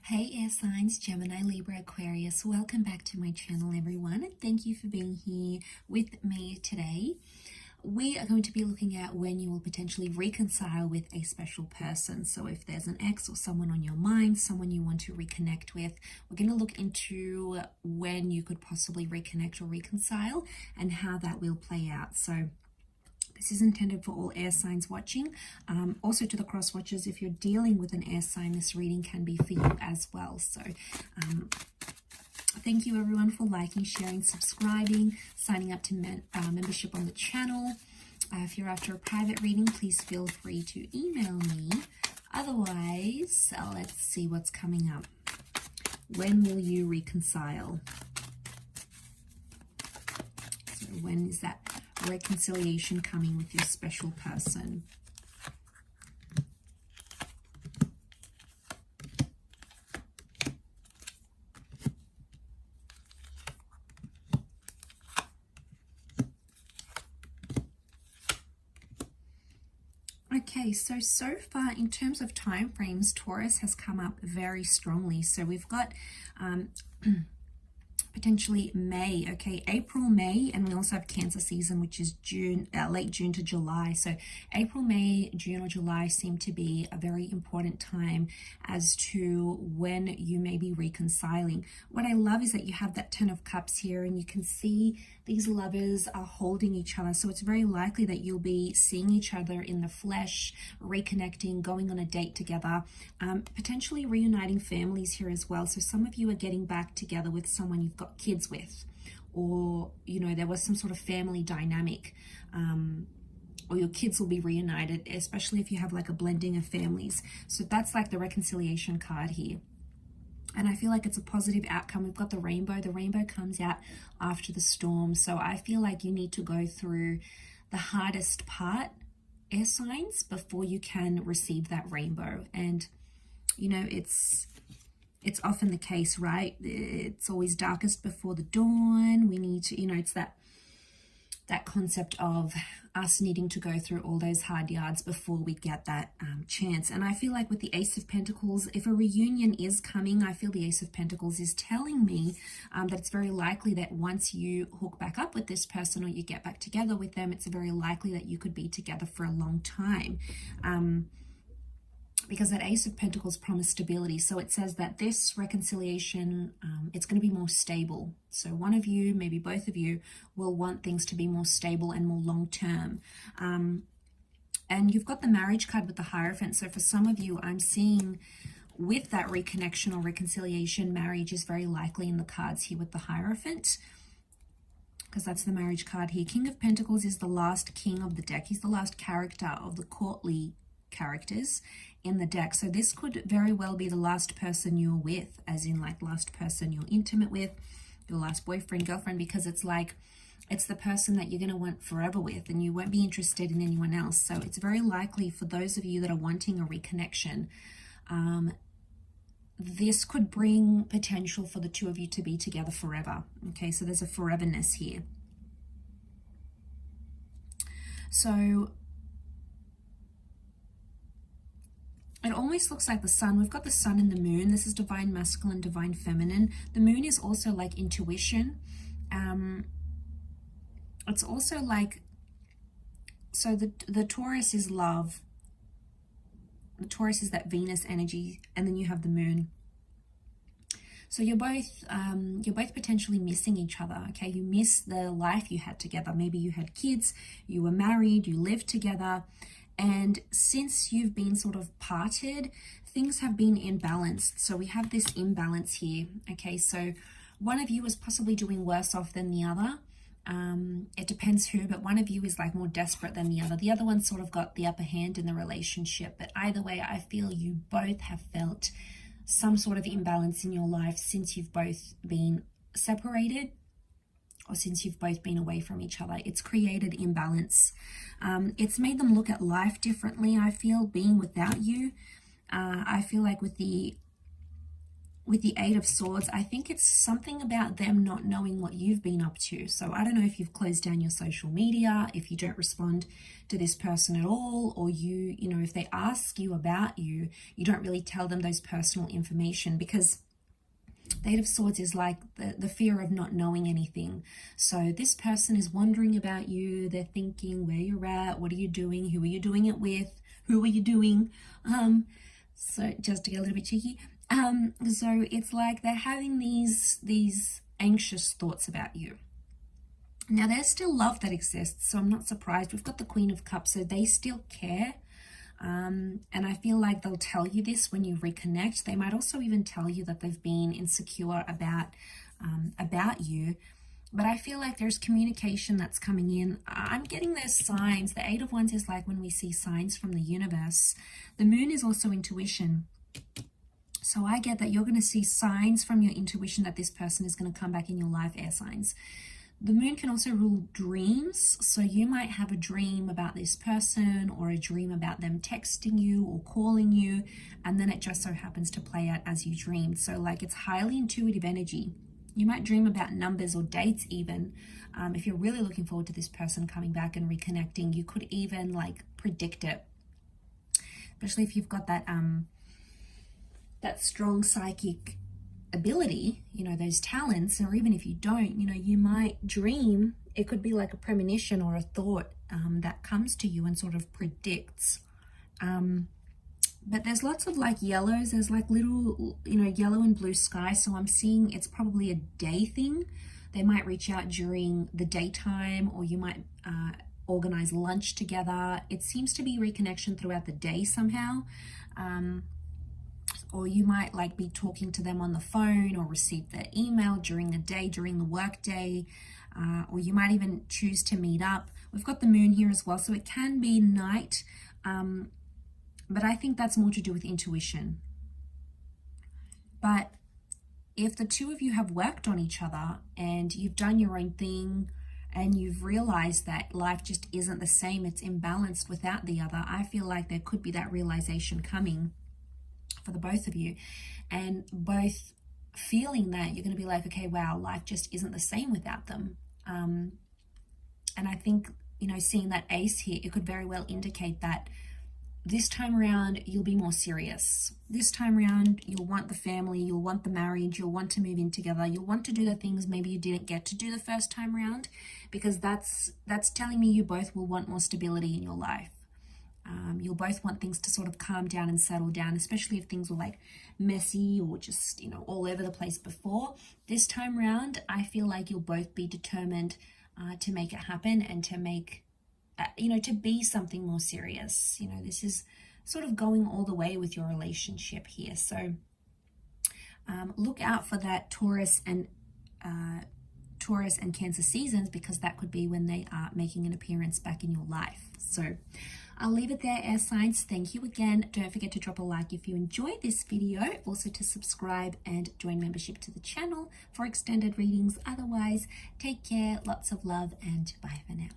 Hey air signs, Gemini, Libra, Aquarius, welcome back to my channel everyone, and thank you for being here with me today. We are going to be looking at when you will potentially reconcile with a special person. So if there's an ex or someone on your mind, someone you want to reconnect with, we're going to look into when you could possibly reconnect or reconcile and how that will play out. So this is intended for all air signs watching. Also to the cross watchers, if you're dealing with an air sign, this reading can be for you as well. So thank you everyone for liking, sharing, subscribing, signing up to membership on the channel. If you're after a private reading, please feel free to email me. Otherwise, let's see what's coming up. When will you reconcile? So when is that reconciliation coming with your special person? Okay, so far in terms of time frames, Taurus has come up very strongly. So we've got potentially May, okay, April, May, and we also have Cancer season, which is June, late June to July. So April, May, June or July seem to be a very important time as to when you may be reconciling. What I love is that you have that Ten of Cups here, and you can see these lovers are holding each other. So it's very likely that you'll be seeing each other in the flesh, reconnecting, going on a date together, potentially reuniting families here as well. So some of you are getting back together with someone you've got kids with, or you know, there was some sort of family dynamic, or your kids will be reunited, especially if you have like a blending of families. So that's like the reconciliation card here. And I feel like it's a positive outcome. We've got the rainbow. The rainbow comes out after the storm. So I feel like you need to go through the hardest part, air signs, before you can receive that rainbow. And, you know, it's often the case, right? It's always darkest before the dawn. We need to, you know, it's that concept of us needing to go through all those hard yards before we get that chance. And I feel like with the Ace of Pentacles, if a reunion is coming, I feel the Ace of Pentacles is telling me that it's very likely that once you hook back up with this person or you get back together with them, it's very likely that you could be together for a long time. Because that Ace of Pentacles promised stability. So it says that this reconciliation, it's going to be more stable. So one of you, maybe both of you, will want things to be more stable and more long-term. And you've got the marriage card with the Hierophant. So for some of you, I'm seeing with that reconnection or reconciliation, marriage is very likely in the cards here with the Hierophant, because that's the marriage card here. King of Pentacles is the last king of the deck. He's the last character of the courtly characters in the deck. So this could very well be the last person you're with, as in like last person you're intimate with, your last boyfriend, girlfriend, because it's like it's the person that you're going to want forever with, and you won't be interested in anyone else. So it's very likely for those of you that are wanting a reconnection, this could bring potential for the two of you to be together forever. Okay, so there's a foreverness here. So it almost looks like the sun. We've got the sun and the moon. This is divine masculine, divine feminine. The moon is also like intuition. It's also like, so the Taurus is love. The Taurus is that Venus energy, and then you have the moon. So you're both potentially missing each other. Okay, you miss the life you had together. Maybe you had kids, you were married, you lived together. And since you've been sort of parted, things have been imbalanced. So we have this imbalance here. Okay, so one of you is possibly doing worse off than the other. It depends who, but one of you is like more desperate than the other. The other one sort of got the upper hand in the relationship. But either way, I feel you both have felt some sort of imbalance in your life since you've both been separated, or since you've both been away from each other. It's created imbalance. It's made them look at life differently, I feel, being without you. I feel like with the with the Eight of Swords, I think it's something about them not knowing what you've been up to. So I don't know if you've closed down your social media, if you don't respond to this person at all, or you know, if they ask you about you, you don't really tell them those personal information, because the Eight of Swords is like the fear of not knowing anything. So this person is wondering about you. They're thinking where you're at, what are you doing, who are you doing it with, who are you doing? So just to get a little bit cheeky. So it's like they're having these anxious thoughts about you. Now there's still love that exists, so I'm not surprised. We've got the Queen of Cups, so they still care. And I feel like they'll tell you this when you reconnect. They might also even tell you that they've been insecure about you. But I feel like there's communication that's coming in. I'm getting those signs. The Eight of Wands is like when we see signs from the universe. The Moon is also intuition. So I get that you're going to see signs from your intuition that this person is going to come back in your life, air signs. The Moon can also rule dreams. So you might have a dream about this person, or a dream about them texting you or calling you, and then it just so happens to play out as you dreamed. So like it's highly intuitive energy. You might dream about numbers or dates even. If you're really looking forward to this person coming back and reconnecting, you could even like predict it. Especially if you've got that strong psychic ability, you know, those talents, or even if you don't, you know, you might dream. It could be like a premonition or a thought that comes to you and sort of predicts. But there's lots of like yellows. There's like little, you know, yellow and blue sky. So I'm seeing it's probably a day thing. They might reach out during the daytime, or you might organize lunch together. It seems to be reconnection throughout the day somehow. Or you might like be talking to them on the phone, or receive their email during the day, during the work day, or you might even choose to meet up. We've got the Moon here as well, so it can be night, but I think that's more to do with intuition. But if the two of you have worked on each other and you've done your own thing, and you've realized that life just isn't the same, it's imbalanced without the other, I feel like there could be that realization coming for the both of you, and both feeling that you're going to be like, okay, wow, life just isn't the same without them. And I think, you know, seeing that ace here, it could very well indicate that this time around you'll be more serious. This time around you'll want the family, you'll want the marriage, you'll want to move in together, you'll want to do the things maybe you didn't get to do the first time around, because that's telling me you both will want more stability in your life. You'll both want things to sort of calm down and settle down, especially if things were like messy or just, you know, all over the place before. This time around, I feel like you'll both be determined to make it happen, and to make, you know, to be something more serious. You know, this is sort of going all the way with your relationship here. So look out for that Taurus and Cancer seasons, because that could be when they are making an appearance back in your life. So I'll leave it there, air signs. Thank you again. Don't forget to drop a like if you enjoyed this video. Also to subscribe and join membership to the channel for extended readings. Otherwise, take care, lots of love, and bye for now.